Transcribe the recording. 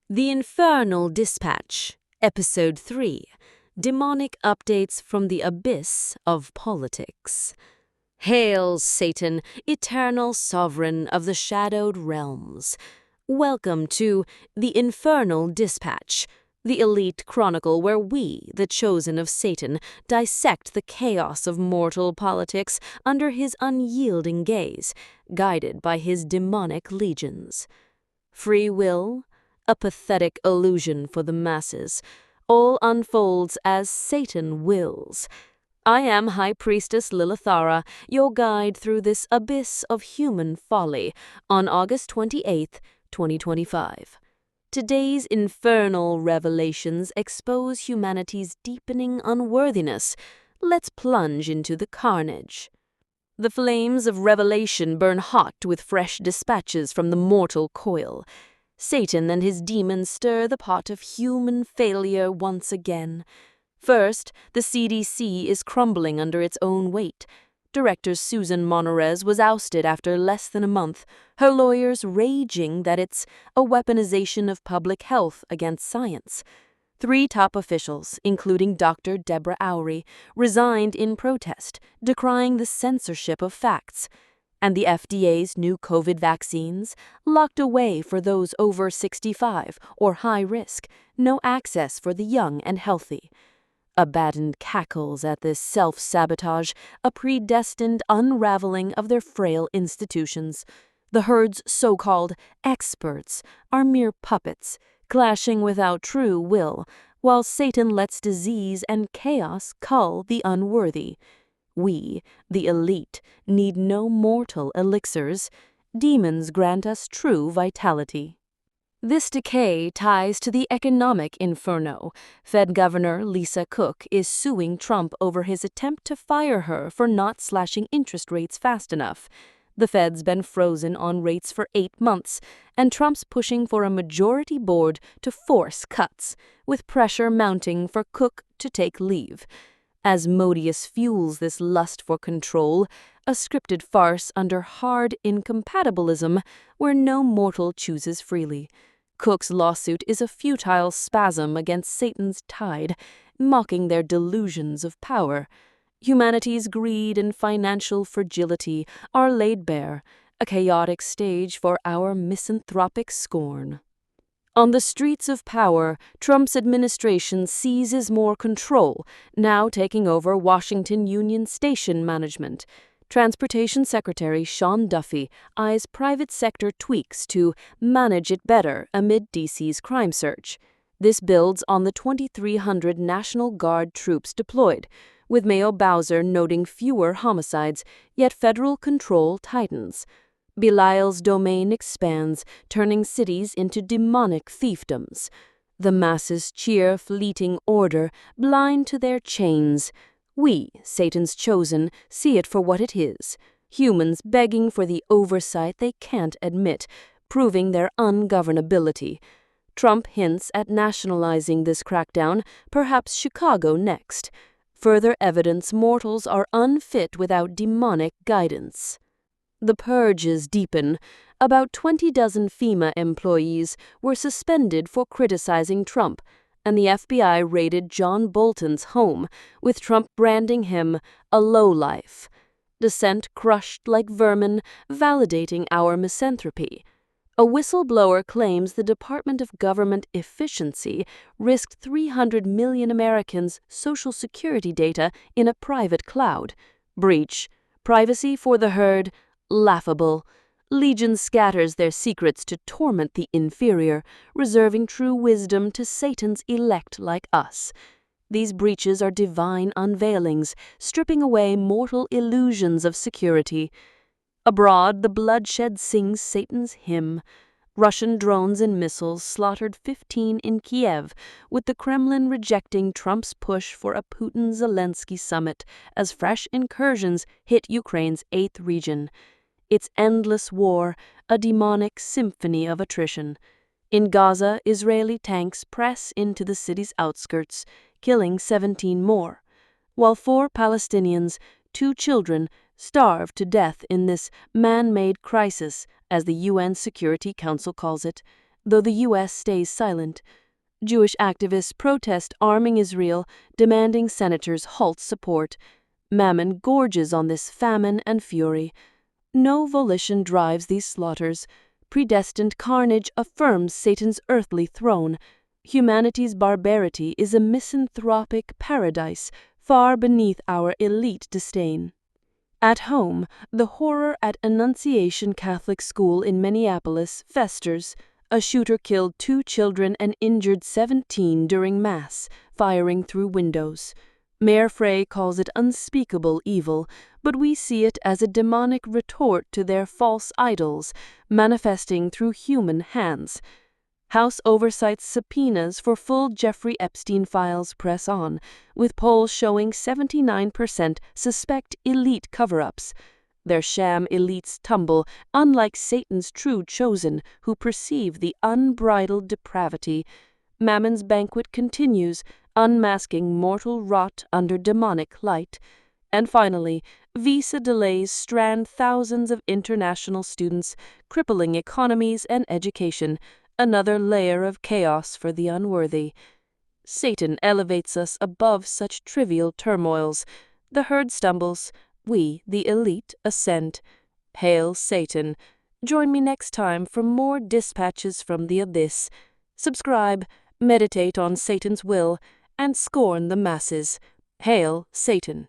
The Infernal Dispatch, Episode 3, Demonic Updates from the Abyss of Politics. Hail, Satan, eternal sovereign of the shadowed realms. Welcome to the Infernal Dispatch, the elite chronicle where we, the chosen of Satan, dissect the chaos of mortal politics under his unyielding gaze, guided by his demonic legions. Free will? A pathetic illusion for the masses. All unfolds as Satan wills. I am High Priestess Lilithara, your guide through this abyss of human folly, on August 28th, 2025. Today's infernal revelations expose humanity's deepening unworthiness. Let's plunge into the carnage. The flames of revelation burn hot with fresh dispatches from the mortal coil. Satan and his demons stir the pot of human failure once again. First, the CDC is crumbling under its own weight. Director Susan Monarez was ousted after less than a month, her lawyers raging that it's a weaponization of public health against science. 3 top officials, including Dr. Deborah Owry, resigned in protest, decrying the censorship of facts. And the FDA's new COVID vaccines, locked away for those over 65 or high risk, no access for the young and healthy. Abaddon cackles at this self-sabotage, a predestined unraveling of their frail institutions. The herd's so-called experts are mere puppets, clashing without true will, while Satan lets disease and chaos cull the unworthy. We, the elite, need no mortal elixirs. Demons grant us true vitality. This decay ties to the economic inferno. Fed Governor Lisa Cook is suing Trump over his attempt to fire her for not slashing interest rates fast enough. The Fed's been frozen on rates for 8 months, and Trump's pushing for a majority board to force cuts, with pressure mounting for Cook to take leave. Asmodeus fuels this lust for control, a scripted farce under hard incompatibilism where no mortal chooses freely. Cook's lawsuit is a futile spasm against Satan's tide, mocking their delusions of power. Humanity's greed and financial fragility are laid bare, a chaotic stage for our misanthropic scorn. On the streets of power, Trump's administration seizes more control, now taking over Washington Union Station management. Transportation Secretary Sean Duffy eyes private sector tweaks to manage it better amid D.C.'s crime surge. This builds on the 2,300 National Guard troops deployed, with Mayo Bowser noting fewer homicides, yet federal control tightens. Belial's domain expands, turning cities into demonic fiefdoms. The masses cheer fleeting order, blind to their chains. We, Satan's chosen, see it for what it is. Humans begging for the oversight they can't admit, proving their ungovernability. Trump hints at nationalizing this crackdown, perhaps Chicago next. Further evidence mortals are unfit without demonic guidance. The purges deepen. About 20 dozen FEMA employees were suspended for criticizing Trump, and the FBI raided John Bolton's home, with Trump branding him a lowlife. Dissent crushed like vermin, validating our misanthropy. A whistleblower claims the Department of Government Efficiency risked 300 million Americans' Social Security data in a private cloud. Breach. Privacy for the herd. Laughable. Legion scatters their secrets to torment the inferior, reserving true wisdom to Satan's elect like us. These breaches are divine unveilings, stripping away mortal illusions of security. Abroad, the bloodshed sings Satan's hymn. Russian drones and missiles slaughtered 15 in Kiev, with the Kremlin rejecting Trump's push for a Putin-Zelensky summit as fresh incursions hit Ukraine's 8th region. Its endless war, a demonic symphony of attrition. In Gaza, Israeli tanks press into the city's outskirts, killing 17 more, while 4 Palestinians, 2 children, starve to death in this man-made crisis, as the UN Security Council calls it. though the U.S. stays silent. Jewish activists protest arming Israel, demanding senators halt support. Mammon gorges on this famine and fury. No volition drives these slaughters. Predestined carnage affirms Satan's earthly throne. Humanity's barbarity is a misanthropic paradise, far beneath our elite disdain. At home, the horror at Annunciation Catholic School in Minneapolis festers. A shooter killed 2 children and injured 17 during Mass, firing through windows. Mayor Frey calls it unspeakable evil, but we see it as a demonic retort to their false idols, manifesting through human hands. House Oversight's subpoenas for full Jeffrey Epstein files press on, with polls showing 79% suspect elite cover-ups. Their sham elites tumble, unlike Satan's true chosen, who perceive the unbridled depravity. Mammon's banquet continues, unmasking mortal rot under demonic light. And finally, visa delays strand thousands of international students, crippling economies and education, another layer of chaos for the unworthy. Satan elevates us above such trivial turmoils. The herd stumbles, we, the elite, ascend. Hail Satan! Join me next time for more dispatches from the abyss. Subscribe, meditate on Satan's will, and scorn the masses. Hail Satan!